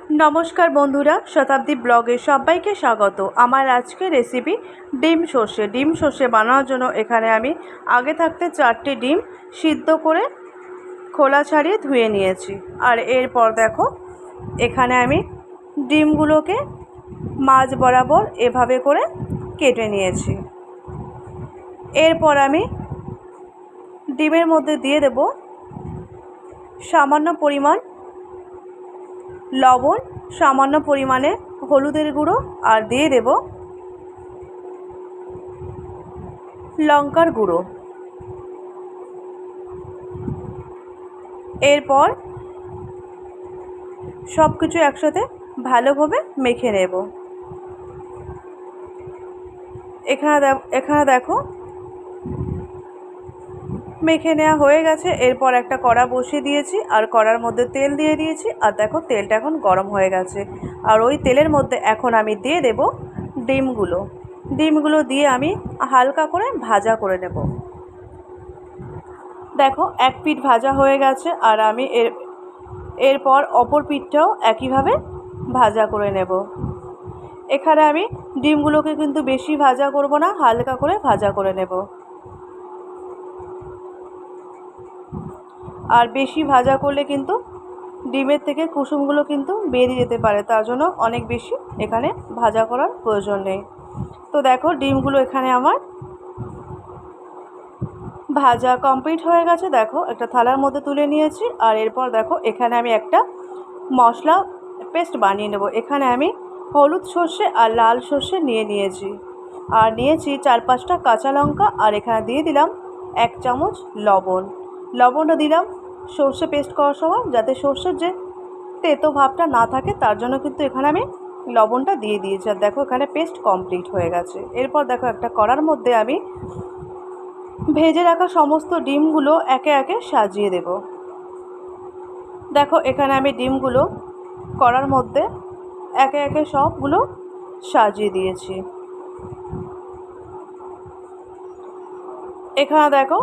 নমস্কার বন্ধুরা, শতাব্দী ব্লগে সবাইকে স্বাগত। আমার আজকে রেসিপি ডিম সর্ষে বানানোর জন্য এখানে আমি আগে থাকতে 4টি ডিম সিদ্ধ করে খোলা ছাড়িয়ে ধুয়ে নিয়েছি। আর এরপর দেখো এখানে আমি ডিমগুলোকে মাঝ বরাবর এভাবে করে কেটে নিয়েছি। এরপর আমি ডিমের মধ্যে দিয়ে দেব সামান্য পরিমাণ লবণ, সামান্য পরিমাণে হলুদের গুঁড়ো আর দিয়ে দেব লঙ্কার গুঁড়ো। এরপর সব কিছু একসাথে ভালোভাবে মেখে নেব। এখানে দেখো মেখে নেওয়া হয়ে গেছে। এরপর একটা কড়া বসিয়ে দিয়েছি আর কড়ার মধ্যে তেল দিয়ে দিয়েছি। আর দেখো তেলটা এখন গরম হয়ে গেছে। আর ওই তেলের মধ্যে এখন আমি দিয়ে দেব ডিমগুলো দিয়ে আমি হালকা করে ভাজা করে নেব। দেখো এক পিঠ ভাজা হয়ে গেছে আর আমি এরপর অপর পিঠটাও একইভাবে ভাজা করে নেব। এখানে আমি ডিমগুলোকে কিন্তু বেশি ভাজা করব না, হালকা করে ভাজা করে নেব। আর বেশি ভাজা করলে কিন্তু ডিমের থেকে কুসুমগুলো কিন্তু বেরিয়ে যেতে পারে, তার জন্য অনেক বেশি এখানে ভাজা করার প্রয়োজন নেই। তো দেখো ডিমগুলো এখানে আমার ভাজা কমপ্লিট হয়ে গেছে। দেখো একটা থালার মধ্যে তুলে নিয়েছি। আর এরপর দেখো এখানে আমি একটা মশলা পেস্ট বানিয়ে নেব। এখানে আমি হলুদ সর্ষে আর লাল সর্ষে নিয়েছি আর নিয়েছি 4-5টা কাঁচা লঙ্কা। আর এখানে দিয়ে দিলাম 1 চামচ লবণটা দিলাম সর্ষে পেস্ট করার সময়, যাতে সর্ষের যে তেতো ভাবটা না থাকে, তার জন্য কিন্তু এখানে আমি লবণটা দিয়ে দিয়েছি। আর দেখো এখানে পেস্ট কমপ্লিট হয়ে গেছে। এরপর দেখো একটা কড়ার মধ্যে আমি ভেজে রাখা সমস্ত ডিমগুলো একে একে সাজিয়ে দেব। দেখো এখানে আমি ডিমগুলো কড়ার মধ্যে একে একে সবগুলো সাজিয়ে দিয়েছি। এখানে দেখো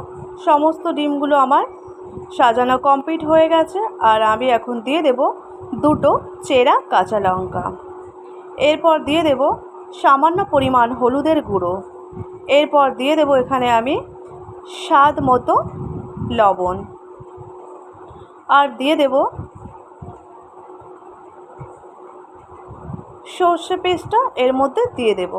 সমস্ত ডিমগুলো আমার সাজানো কমপ্লিট হয়ে গেছে। আর আমি এখন দিয়ে দেব 2টো চেরা কাঁচা লঙ্কা। এরপর দিয়ে দেব সামান্য পরিমাণ হলুদের গুঁড়ো। এরপর দিয়ে দেব এখানে আমি স্বাদ মতো লবণ। আর দিয়ে দেব সর্ষে পেস্টটা এর মধ্যে দিয়ে দেব।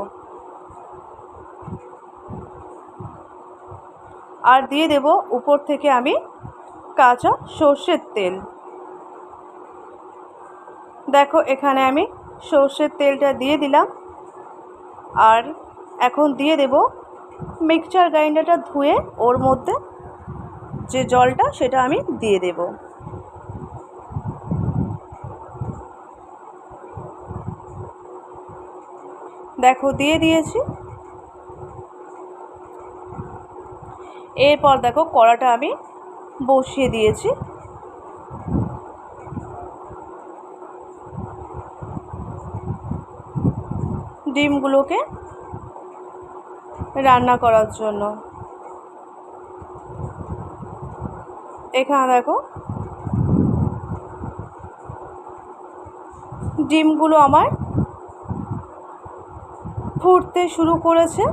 আর দিয়ে দেব উপর থেকে আমি কাঁচা সর্ষের তেল। দেখো এখানে আমি সর্ষের তেলটা দিয়ে দিলাম। আর এখন দিয়ে দেব মিক্সচার গ্রাইন্ডারটা ধুয়ে ওর মধ্যে যে জলটা সেটা আমি দিয়ে দেব। দেখো দিয়ে দিয়েছি। এরপর দেখো কড়াটা আমি বসিয়ে দিয়েছি। ডিমগুলোকে রান্না করার জন্য এখানে দেখো ডিমগুলো আমার ফুটতে শুরু করেছে।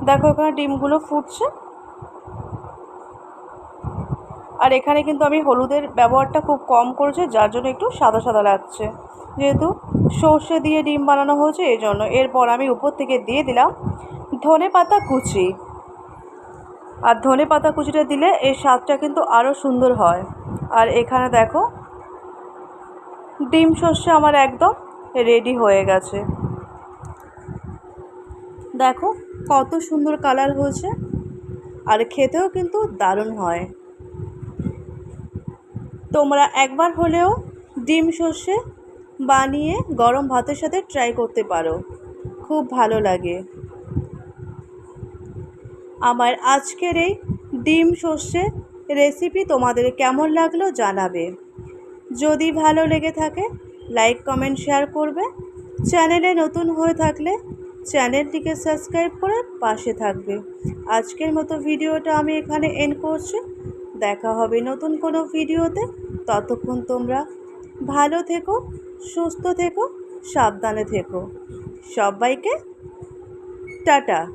দেখো এখানে ডিমগুলো ফুটছে। আর এখানে কিন্তু আমি হলুদের ব্যবহারটা খুব কম করেছি, যার জন্য একটু সাদা সাদা লাগছে, যেহেতু সর্ষে দিয়ে ডিম বানানো হয়েছে এই জন্য। এরপর আমি উপর থেকে দিয়ে দিলাম ধনেপাতা কুচি। আর ধনেপাতা কুচিটা দিলে এর স্বাদটা কিন্তু আরও সুন্দর হয়। আর এখানে দেখো ডিম সর্ষে আমার একদম রেডি হয়ে গেছে। দেখো কত সুন্দর কালার হয়েছে, আর খেতেও কিন্তু দারুণ হয়। তোমরা একবার হলেও ডিম সর্ষে বানিয়ে গরম ভাতের সাথে ট্রাই করতে পারো, খুব ভালো লাগে। আমার আজকের এই ডিম সর্ষে রেসিপি তোমাদের কেমন লাগলো জানাবে। যদি ভালো লেগে থাকে লাইক কমেন্ট শেয়ার করবে। চ্যানেলে নতুন হয়ে থাকলে চ্যানেলটিকে সাবস্ক্রাইব করে পাশে থাকবে। আজকের মতো ভিডিওটা আমি এখানে এন্ড করছি। দেখা হবে নতুন কোনো ভিডিওতে। ততক্ষণ তোমরা ভালো থেকো, সুস্থ থেকো, সাবধানে থেকো। সবাইকে টাটা।